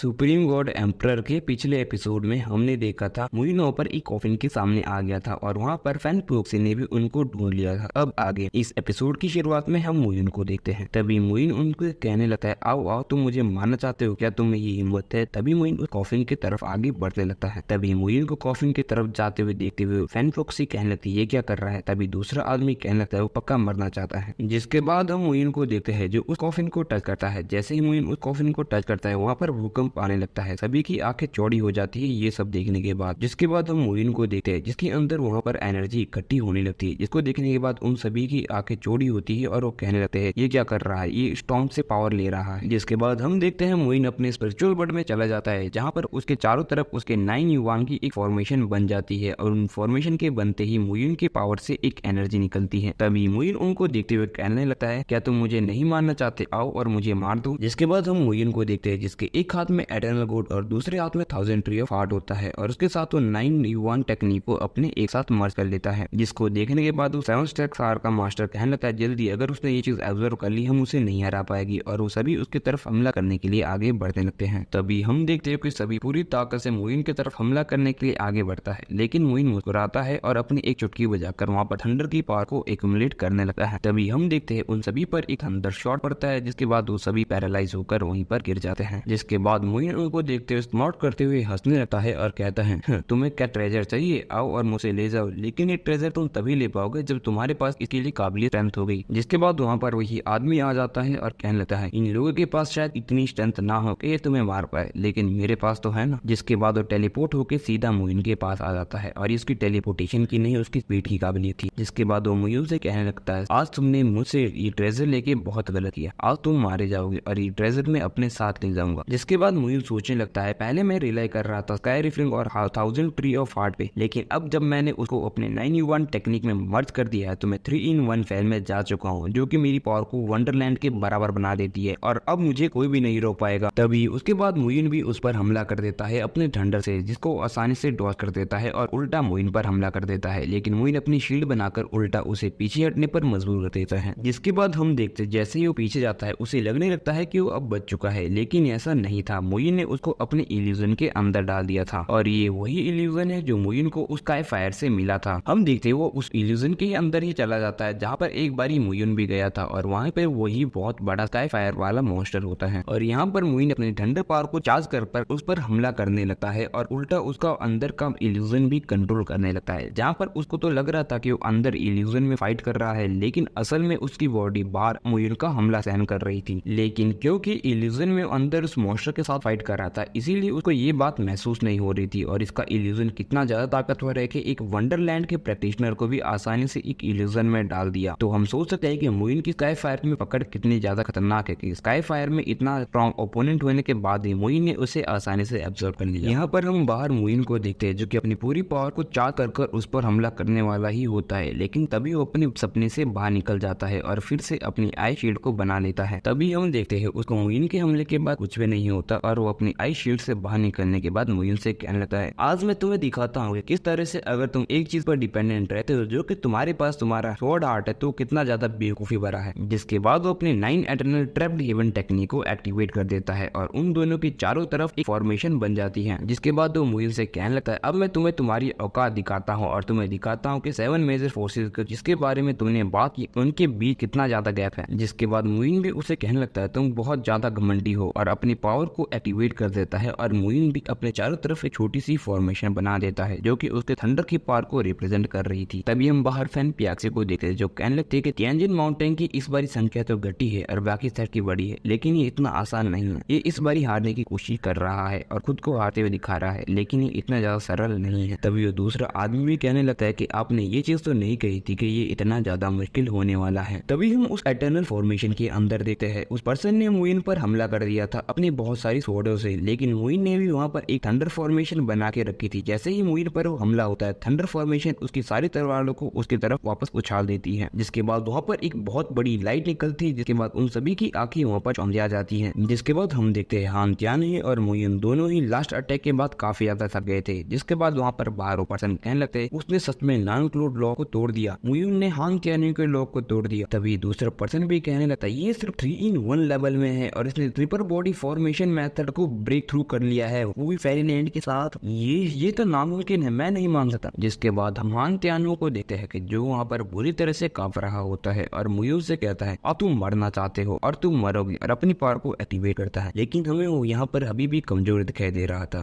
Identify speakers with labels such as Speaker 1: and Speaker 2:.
Speaker 1: Supreme God emperor के पिछले episode में हमने देखा था मुइन ओपर एक कॉफिन के सामने आ गया था और वहाँ पर फैन प्रोक्सी ने भी उनको ढूंढ लिया था। अब आगे इस एपिसोड की शुरुआत में हम मुइन को देखते हैं। तभी मुइन उनको कहने लगता है, आओ आओ, तुम मुझे मारना चाहते हो क्या? तुम्हें ये हिम्मत है? तभी मुइन उस कॉफिन की तरफ आगे बढ़ने लगता है। तभी मुइन को कॉफिन की तरफ जाते हुए देखते हुए फैन प्रोक्सी कहने लगती है, ये क्या कर रहा है? तभी दूसरा आदमी कहने लगता है, वो पक्का मरना चाहता है। जिसके बाद हम मुइन को देखते हैं जो उस कॉफिन को टच करता है। जैसे ही मुइन उस कॉफिन को टच करता है वहाँ पर भूकंप आने लगता है। सभी की आंखें चौड़ी हो जाती है ये सब देखने के बाद। जिसके बाद हम मुइन को देखते हैं जिसके अंदर वहाँ पर एनर्जी इकट्ठी होने लगती है, जिसको देखने के बाद उन सभी की आंखें चौड़ी होती है और वो कहने लगते हैं, ये क्या कर रहा है? ये स्टॉर्म से पावर ले रहा है। जिसके बाद हम देखते हैं मुइन अपने स्पिरिचुअल वर्ल्ड में चला जाता है जहाँ पर उसके चारों तरफ उसके 9 युवान की एक फॉर्मेशन बन जाती है और उन फॉर्मेशन के बनते ही मुइन के पावर से एक एनर्जी निकलती है। तभी मुइन उनको देखते हुए कहने लगता है, क्या तुम मुझे नहीं मारना चाहते? आओ और मुझे मार दो। जिसके बाद हम मुइन को देखते हैं जिसके एक हाथ में एटर्नल गोड और दूसरे हाथ में 1000 ट्री ऑफ हार्ट होता है और उसके साथ वो 9 युवान टेक्निक को अपने एक साथ मर्ज कर लेता है। जिसको देखने के बाद वो 7 स्टैक सार का मास्टर कहने लगता है, जल्दी, अगर उसने ये चीज ऑब्जर्व कर ली हम उसे नहीं हरा पाएगी। और वो सभी उसकी तरफ हमला करने के लिए आगे बढ़ने लगते हैं। तभी हम देखते हैं कि सभी पूरी ताकत से मुइन की तरफ हमला करने के लिए आगे बढ़ता है, लेकिन मुइन मुस्कुराता है और अपनी एक चुटकी बजाकर वहाँ पर थंडर की पावर को एक्युमुलेट करने लगता है। तभी हम देखते हैं उन सभी पर एक थंडर शॉट पड़ता है, जिसके बाद वो सभी पैरालाइज होकर वहीं पर गिर जाते हैं। जिसके बाद मुइन उनको देखते हुए स्मार्ट करते हुए हंसने लगता है और कहता है, तुम्हें क्या ट्रेजर चाहिए? आओ और मुझे ले जाओ, लेकिन ये ट्रेजर तुम तभी ले पाओगे जब तुम्हारे पास इसके लिए काबिलियत स्ट्रेंथ हो गई। जिसके बाद वहाँ पर वही आदमी आ जाता है और कहने लगता है, इन लोगों के पास शायद इतनी स्ट्रेंथ ना हो कि ये तुम्हें मार पाए, लेकिन मेरे पास तो है ना। जिसके बाद वो टेलीपोर्ट होकर सीधा मुइन के पास आ जाता है और इसकी टेलीपोर्टेशन की नहीं उसकी स्पीड की काबिलियत थी। जिसके बाद वो मुइन से कहने लगता है, आज तुमने मुझसे ये ट्रेजर लेके बहुत गलत किया, आज तुम मारे जाओगे और ये ट्रेजर मैं अपने साथ ले जाऊंगा। जिसके बाद मुइन सोचने लगता है, पहले मैं रिलाई कर रहा था स्काई रिफलिंग और 1000 ट्री ऑफ हार्ट पे, लेकिन अब जब मैंने उसको अपने 9 टेक्निक में मर्ज कर दिया है तो मैं 3-in-1 फैल में जा चुका हूँ, जो कि मेरी पावर को वंडरलैंड के बराबर बना देती है और अब मुझे कोई भी नहीं रोक पाएगा। तभी उसके बाद मुइन भी उस पर हमला कर देता है अपने थंडर से, जिसको आसानी से डॉज कर देता है और उल्टा मुइन पर हमला कर देता है, लेकिन मुइन अपनी शील्ड बनाकर उल्टा उसे पीछे हटने पर मजबूर कर देता है। जिसके बाद हम देखते जैसे ही वो पीछे जाता है उसे लगने लगता है कि वो अब बच चुका है, लेकिन ऐसा नहीं था। मुइन ने उसको अपने इल्यूजन के अंदर डाल दिया था और ये वही इल्यूजन है जो मुइन को उस स्काई फायर से मिला था। हम देखते वो उस इल्यूजन के अंदर ही चला जाता है जहाँ पर एक बारी मुइन भी गया था और वहाँ पे वही बहुत बड़ा स्काई फायर वाला मॉन्स्टर होता है और यहाँ पर मुइन अपने ठंडे पावर को चार्ज कर पर उस पर हमला करने लगता है और उल्टा उसका अंदर का इल्यूजन भी कंट्रोल करने लगता है। जहाँ पर उसको तो लग रहा था कि वो अंदर इल्यूजन में फाइट कर रहा है, लेकिन असल में उसकी बॉडी बाहर मुइन का हमला सहन कर रही थी। लेकिन क्योंकि इल्यूजन में अंदर उस मॉन्स्टर के साथ फाइट कर रहा था, इसीलिए उसको ये बात महसूस नहीं हो रही थी और इसका इल्यूजन कितना ज्यादा ताकतवर है कि एक वंडरलैंड के प्रैक्टिशनर को भी आसानी से एक इल्यूजन में डाल दिया। तो हम सोच सकते हैं कि मुइन की स्काई फायर में पकड़ कितनी ज्यादा खतरनाक है कि स्काई फायर में इतना स्ट्रॉन्ग ओपोनेंट होने के बाद ही मुइन ने उसे आसानी से एब्जॉर्ब कर लिया। यहाँ पर हम बाहर मुइन को देखते हैं जो कि अपनी पूरी पावर को चार्ज कर उस पर हमला करने वाला ही होता है, लेकिन तभी वो अपने सपने से बाहर निकल जाता है और फिर से अपनी आई शील्ड को बना लेता है। तभी हम देखते हैं उसको मुइन के हमले के बाद कुछ भी नहीं होता और वो अपनी आई शील्ड से बाहर निकलने के बाद मुइन से कहने लगता है, आज मैं तुम्हें दिखाता हूँ किस तरह से अगर तुम एक चीज पर डिपेंडेंट रहते हो जो कि तुम्हारे पास तुम्हारा स्वॉर्ड आर्ट है तो कितना ज्यादा बेवकूफी भरा है। जिसके बाद वो अपने 9 एटर्नल ट्रैप्ड हेवन टेक्निक को एक्टिवेट कर देता है और उन दोनों की चारों तरफ एक फॉर्मेशन बन जाती है। जिसके बाद वो मुइन से कहने लगता है, अब मैं तुम्हें तुम्हारी औकात दिखाता हूँ और तुम्हें दिखाता हूँ कि 7 मेजर फोर्सेस जिसके बारे में तुमने बात की उनके बीच कितना ज्यादा गैप है। जिसके बाद मुइन भी उसे कहने लगता है, तुम बहुत ज्यादा घमंडी हो और अपनी पावर को एक्टिवेट कर देता है और मुइन भी अपने चारों तरफ एक छोटी सी फॉर्मेशन बना देता है जो कि उसके थंडर की पावर को रिप्रेजेंट कर रही थी। तभी हम बाहर फैन पियाक्से को देखते हैं जो कहने लगते हैं कि तियानजिन माउंटेन की इस बारी संख्या तो घटी है और बाकी सेट की बड़ी है, लेकिन ये इतना आसान नहीं है। ये इस बारी हारने की कोशिश कर रहा है और खुद को हारते हुए दिखा रहा है, लेकिन ये इतना ज्यादा सरल नहीं है। तभी वो दूसरा आदमी भी कहने लगता है कि आपने ये चीज तो नहीं कही थी कि ये इतना ज्यादा मुश्किल होने वाला है। तभी हम उस एटर्नल फॉर्मेशन के अंदर देखते हैं उस पर्सन ने मुइन पर हमला कर दिया था अपनी बहुत सारी स्वॉर्डों से, लेकिन मुइन ने भी वहाँ पर एक थंडर फॉर्मेशन बना के रखी थी। जैसे ही मुइन पर हमला होता है थंडर फॉर्मेशन उसकी सारी तलवारों को उसकी तरफ वापस उछाल देती है। जिसके बाद वहाँ पर एक बहुत बड़ी लाइट निकलती है, जिसके बाद उन सभी की आंखें वहाँ पर चौंधिया जाती हैं। जिसके बाद हम देखते हैं हान त्यानी और मुइन दोनों ही लास्ट अटैक के बाद काफी ज्यादा थक गए थे। जिसके बाद वहाँ पर बाहर पर्सन कहने लगते उसने सच में नान-क्लोड लॉ को तोड़ दिया, मुइन ने हान त्यानी के लॉ को तोड़ दिया। तभी दूसरा पर्सन भी कहने लगता है ये सिर्फ 3-in-1 लेवल में है और इसने ट्रिपल बॉडी फॉर्मेशन मेथड को ब्रेक थ्रू कर लिया है, वो भी फेरीलैंड के साथ। ये तो नामुमकिन है, मैं नहीं मान सकता। जिसके बाद हम हांग त्यानो को देखते हैं कि जो वहाँ पर बुरी तरह से कांप रहा होता है और मुयू से कहता है अब तुम मरना चाहते हो और तुम मरोगे, और अपनी पावर को एक्टिवेट करता है। लेकिन हमें वो यहाँ पर अभी भी कमजोर दिखाई दे रहा था।